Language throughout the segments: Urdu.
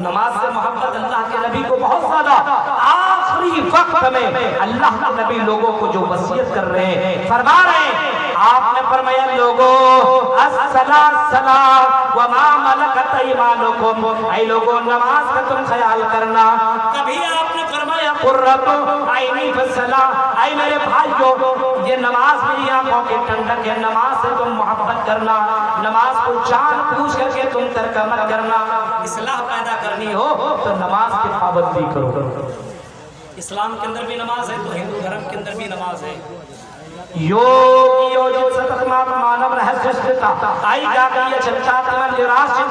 نماز سے محبت اللہ کے نبی کو بہت زیادہ آخری وقت میں اللہ کے نبی لوگوں کو جو وصیت کر رہے ہیں فرما رہے ہیں آپ نے فرمایا لوگوں الصلاۃ وما ملکت ایمانکم، اے لوگوں نماز کا تم خیال کرنا۔ کبھی آپ نے فرمایا قرۃ عینی فی الصلاۃ، اے میرے بھائیو یہ نماز میری آنکھوں کی ٹھنڈک ہے، نماز سے تم محبت کرنا، نماز کو جان بوجھ کر کے تم ترک مت کرنا۔ اصلاح پیدا کرنی ہو تو نماز کی پابندی کرو۔ اسلام کے اندر بھی نماز ہے تو ہندو دھرم کے اندر بھی نماز ہے۔ ಯೋಜಿತ ಸತತಮಾತ ಮಾನವ ರಹಸ್ಯಸ್ಥಿತ ಐಗಾಗೀಯ ಚರಿತಾತ್ಮ ನಿರಾಶಿತ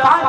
5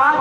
5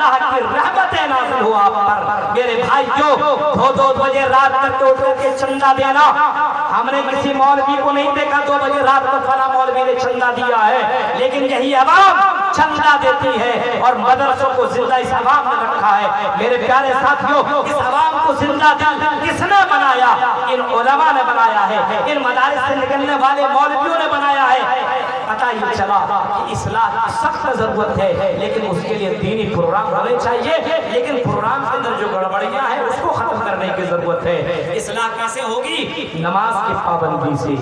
اللہ کی رحمتیں نازل ہو آپ پر۔ میرے بھائیو، 2 بجے رات تک اٹھ کے چندہ دینا، ہم نے کسی مولوی کو نہیں دیکھا 2 بجے رات کو فلاں مولوی نے چندہ دیا ہے، لیکن یہی عوام چندہ دیتی ہے اور مدرسوں کو زندہ اس عوام نے رکھا ہے۔ میرے پیارے ساتھیوں، اس عوام کو زندہ کس نے بنایا؟ ان علماء نے بنایا ہے، ان مدارس سے نکلنے والے مولویوں نے بنایا ہے۔ پتہ یہ چلا کہ اصلاح کی سخت ضرورت ہے، لیکن اس کے لیے دینی پروگرام ہونے چاہیے، لیکن پروگرام کے اندر جو گڑبڑیاں ہیں اس کو ختم کرنے کی ضرورت ہے۔ اصلاح کیسے ہوگی؟ نماز کی پابندی سے۔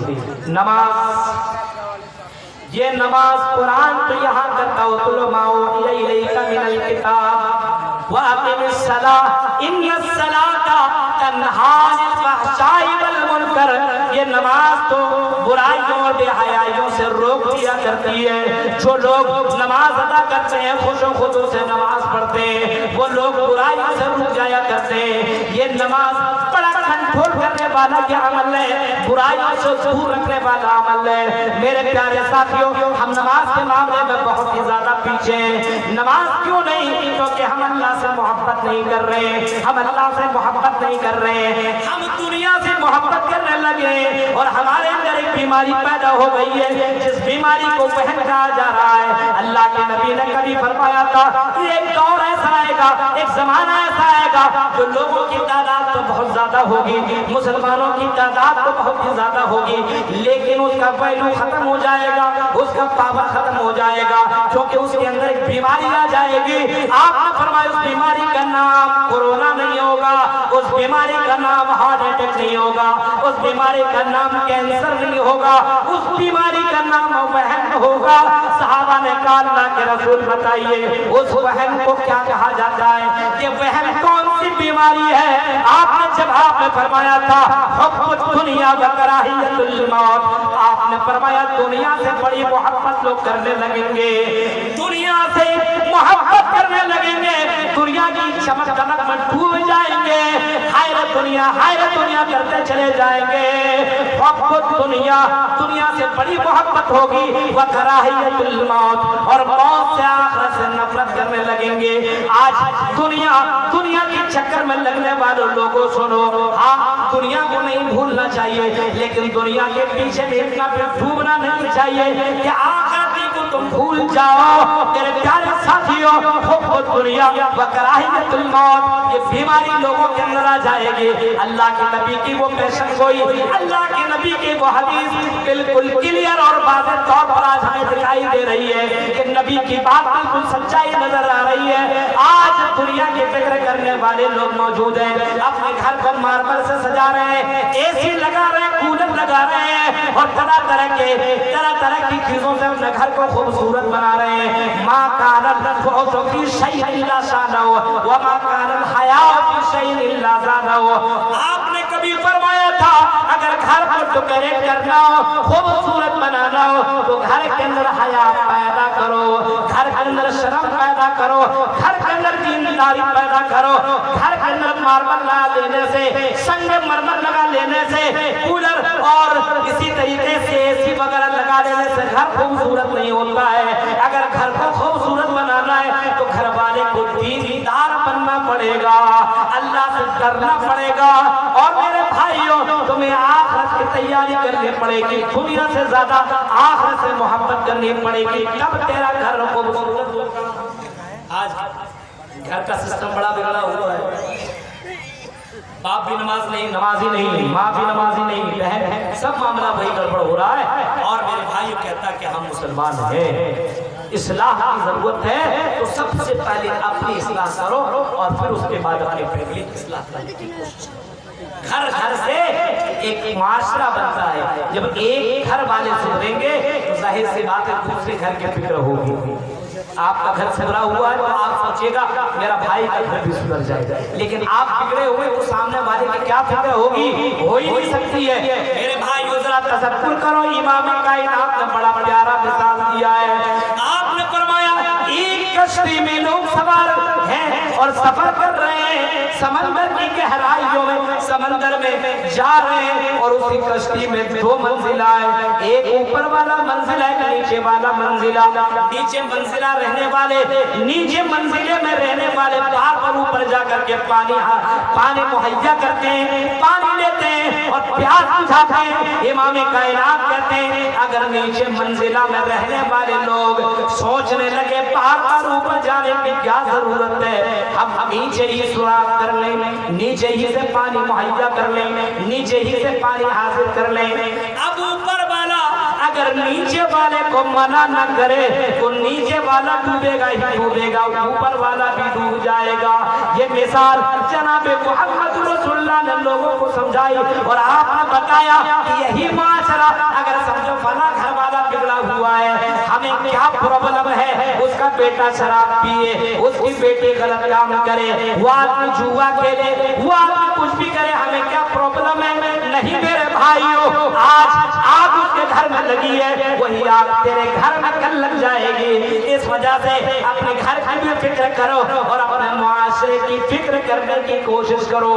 یہ نماز قرآن تو یہاں کرتا ہو، تُلُو مَا أُوحِيَ إِلَيْكَ مِنَ الْكِتَابِ وَأَقِمِ الصَّلَاةَ إِنَّ الصَّلَاةَ تَنْهَىٰ عَنِ الْفَحْشَاءِ وَالْمُنکَرِ۔ یہ نماز تو برائیوں اور بے حیائیوں سے روک دیا کرتی ہے۔ جو لوگ نماز ادا کرتے ہیں، خوش و خضوع سے نماز پڑھتے ہیں، وہ لوگ برائیوں سے رک جایا کرتے ہیں۔ یہ نماز بڑا کنٹرول کرنے والا یہ عمل ہے، برائیوں سے دور رکھنے والا عمل ہے۔ میرے پیارے ساتھیوں، ہم نماز کے معاملے میں بہت ہی زیادہ پیچھے ہیں۔ نماز کیوں نہیں؟ کیونکہ ہم اللہ سے محبت نہیں کر رہے، ہم اللہ سے محبت نہیں کر رہے، ہم دنیا سے محبت کرنے لگے اور ہمارے اندر ایک بیماری پیدا ہو گئی ہے، جس بیماری کو وہن کہا جا رہا ہے۔ اللہ کے نبی نے کبھی فرمایا تھا کہ ایک دور ایسا آئے گا، ایک زمانہ ایسا آئے گا جو لوگوں کی تعداد تو بہت زیادہ ہوگی، مسلمانوں کی تعداد تو بہت ہی زیادہ ہوگی، لیکن اس کا ویلیو ختم ہو جائے گا، اس کا پاور ختم ہو جائے گا، کیونکہ اس کے اندر ایک بیماری آ جائے گی۔ آپ نے فرمایا اس بیماری کا نام کورونا نہیں ہوگا، اس بیماری کا نام ہارٹ اٹیک نہیں ہوگا، اس بیماری کا نام کینسر نہیں ہوگا، اس بیماری کا نام وہن ہوگا۔ صحابہ نے کہا اللہ کے رسول بتائیے اس وہن کو کیا کہا جاتا ہے؟ یہ وہن کون سی بیماری ہے؟ آپ نے جواب میں فرمایا تھا حب الدنیا و کراہیت الموت۔ آپ نے فرمایا دنیا سے بڑی محبت لوگ کرنے لگیں گے، دنیا سے محبت کرنے لگیں گے، دنیا کی چمک دمک میں ڈوب جائیں گے، حیرت دنیا کرتے چلے جائیں گے۔ حب الدنیا، دنیا سے بڑی محبت ہوگی، و کراہیت الموت، اور موت سے آخرت سے نفرت کرنے لگیں گے۔ آج دنیا کے چکر میں لگنے والوں لوگوں سنو، ہاں دنیا کو نہیں بھولنا چاہیے، لیکن دنیا کے پیچھے بھی اتنا ڈوبنا نہیں چاہیے کہ آخرت کو تم بھول جاؤ۔ میرے پیارے ساتھیوں، حب الدنیا و کراہیت الموت، یہ بیماری لوگوں کے اندر آ جائے گی۔ اللہ کے نبی کی وہ پیشن گوئی، اللہ کے نبی کی وہ حدیث بالکل کلیئر اور واضح طور پر آج ہمیں دکھائی دے رہی ہے کہ نبی کی بات بالکل سچائی نظر آ رہی ہے۔ آج دنیا کے فکر کرنے والے لوگ موجود ہیں، اپنے گھر کو ماربل سے سجا رہے ہیں، اے سی لگا رہے ہیں، کولر لگا رہے ہیں، اور طرح طرح کی چیزوں سے اپنے گھر کو خوبصورت بنا رہے ہیں۔ ما کان الفؤز فی شیء الا شانہ وما کان الحیاء فی شیء الا زانہ۔ آپ نے کبھی فرمایا تھا اگر گھر کو ڈیکوریٹ کرنا ہو، خوبصورت بنانا ہو، تو گھر کے اندر حیا پیدا کرو، گھر کے اندر شرم پیدا کرو، گھر کے اندر دینداری پیدا کرو، گھر کے اندر ماربل لگا لینے سے، سنگ مرمر لگا لینے سے، کولر اور اسی طریقے سے اے سی وغیرہ لگا لینے سے گھر خوبصورت نہیں ہوتا ہے۔ اگر گھر کو خوبصورت بنانا ہے تو گھر والے کو دیندار بننا پڑے گا، اللہ سے ڈرنا پڑے گا، اور میرے بھائیوں تمہیں آخرت کی تیاری کرنی پڑے گی، دنیا سے زیادہ آخرت سے محبت کرنی پڑے گی، تب تیرا گھر خوبصورت ہوگا۔ آج گھر کا سسٹم بڑا بگڑا ہوا ہے، باپ بھی نمازی نہیں، ماں بھی نمازی نہیں، بہن، سب معاملہ وہی گڑبڑ ہو رہا ہے۔ اور میرے بھائی کہتا کہ ہم مسلمان ہیں، اصلاح کی ضرورت ہے، تو سب سے پہلے اپنی اصلاح کرو اور پھر اس کے بعد اپنی فیملی کی اصلاح کرنے کی کوشش کرو۔ گھر سے ایک معاشرہ بنتا ہے، جب ایک گھر والے سدھریں گے تو ظاہر سی بات ہے دوسرے گھر کی فکر ہوگی۔ آپ کا گھر سدھرا ہوا ہے تو آپ سوچیے گا میرا بھائی کا گھر بھی سدھر جائے، لیکن آپ بگڑے ہوئے تو سامنے والے کی کیا فکر ہوگی؟ ہو ہی نہیں سکتی ہے۔ میرے بھائیو ذرا تصور کرو، امام کائنات نے بڑا پیارا مثال دیا ہے۔ آپ نے فرمایا ایک کشتی میں لوگ سوار ہیں اور سفر کر رہے ہیں، سمندر کی گہرائیوں میں سمندر میں جا رہے ہیں، اور اسی کشتی میں دو منزلہ ہے، ایک اوپر والا منزلہ ہے، نیچے والا منزلہ۔ نیچے منزلہ رہنے والے نیچے منزلے میں رہنے والے پہاڑ پر اوپر جا کر کے پانی مہیا کرتے ہیں، پانی لیتے ہیں اور پیاس بجھاتے ہیں۔ امام کائنات کہتے ہیں اگر نیچے منزلہ میں رہنے والے لوگ سوچنے لگے پہاڑ پر اوپر جانے کی کیا ضرورت ہے، ہم نیچے ہی سوراخ کر لیں، نیچے ہی سے پانی مہیا کر لیں، نیچے ہی سے پانی حاصل کر لیں۔ اب اوپر والا اگر نیچے والے کو منع نہ کرے تو نیچے والا ڈوبے گا ہی ڈوبے گا، اوپر والا بھی ڈوب جائے گا۔ یہ مثال جناب محمد رسول اللہ نے لوگوں کو سمجھائی، اور آپ نے بتایا کہ یہی معاشرہ اگر سمجھو فلاں گھر والا بگڑا ہوا ہے، ہمیں کیا پرابلم ہے، اس کا بیٹا شراب پیے، اس کی بیٹی غلط کام کرے، وہ آدمی جوا کھیلے، وہ آدمی کچھ بھی کرے، ہمیں کیا پرابلم ہے؟ نہیں میرے بھائیو، آج آگ اس کے گھر میں لگی ہے، وہی آگ تیرے گھر میں کل لگ جائے گی۔ اس وجہ سے اپنے گھر کی بھی فکر کرو اور اپنے معاشرے کی فکر کرنے کی کوشش کرو۔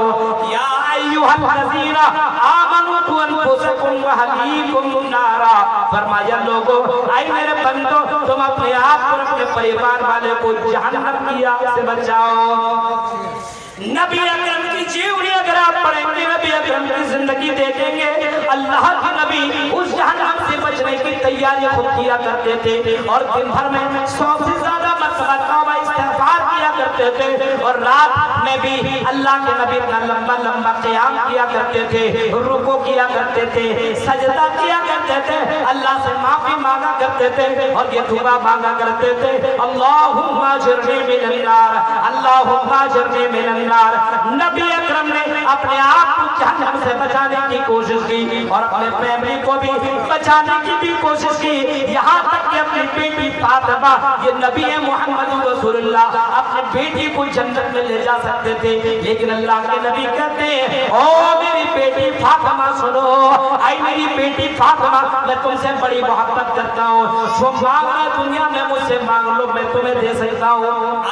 یا ایھا الذین آمنوا قوا انفسکم واہلیکم نارا، فرمایا لوگوں اے میرے بندو تم اپنے آپ اور اپنے پریوار والے کو جہنم کی آگ سے بچاؤ۔ نبی اکرم کی جیونی اگر آپ پڑھیں گے، نبی اکرم کی زندگی دیکھیں گے، اللہ کے نبی اس جہنم سے بچنے کی تیاری خود کیا کرتے تھے، اور دن بھر میں 100 سے زیادہ مرتبہ توبہ استغفار کیا کرتے تھے، اور رات میں بھی اللہ کے نبی اتنا لمبا لمبا قیام کیا کرتے تھے، رکوع کیا کرتے تھے، سجدہ کیا کرتے تھے، اللہ سے معافی مانگا کرتے تھے، اور یہ دعا مانگا کرتے تھے اللہم اجرنی من النار، اللہم اجرنی من النار۔ نبی اکرم نے اپنے آپ کو جہنم سے بچانے کی کوشش کی، اور اپنے فیملی کو بھی بچانے کی بھی کوشش کی، یہاں تک کہ اپنی بیٹی فاطمہ، یہ نبی محمد رسول اللہ اپنے بیٹی کو جنت میں لے جا سکتے تھے، لیکن اللہ کے نبی کہتے ہیں او میری بیٹی فاطمہ سنو، اے میری بیٹی فاطمہ میں تم سے بڑی محبت کرتا ہوں، جو مانگنا دنیا میں مجھ سے مانگ لو میں تمہیں دے سکتا ہوں۔